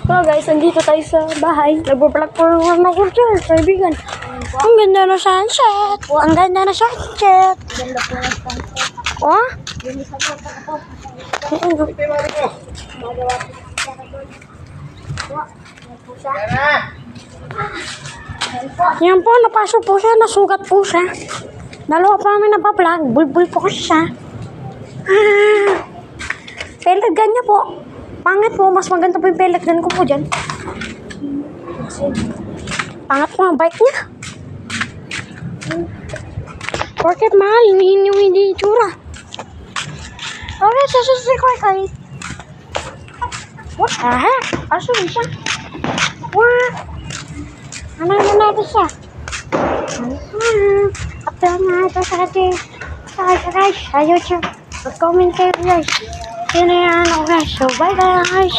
So guys, andito tayo sa bahay. Nagbablog po naman ako dyan, kaibigan. Ang ganda na sunset. Ang ganda na sunset. Ganda po ng sunset. Oh? Yung isa po ako. Yan po, napasok po siya, nasugat po siya. Dalawa pa namin napablog, bulbul po kasi siya. Pellet gun niya po. Pangit po, mas maganda po yung pellet gun ko po dyan. Pangat po ang bike niya. Porket mahal, yung hindi itsura. Okay, susunod ko kayo. What the heck? Aso rin siya? What? Ano natin siya? Upload na ito sa ating guys, sa YouTube. Mag-comment kayo guys. Yun na yan ako guys. So bye guys.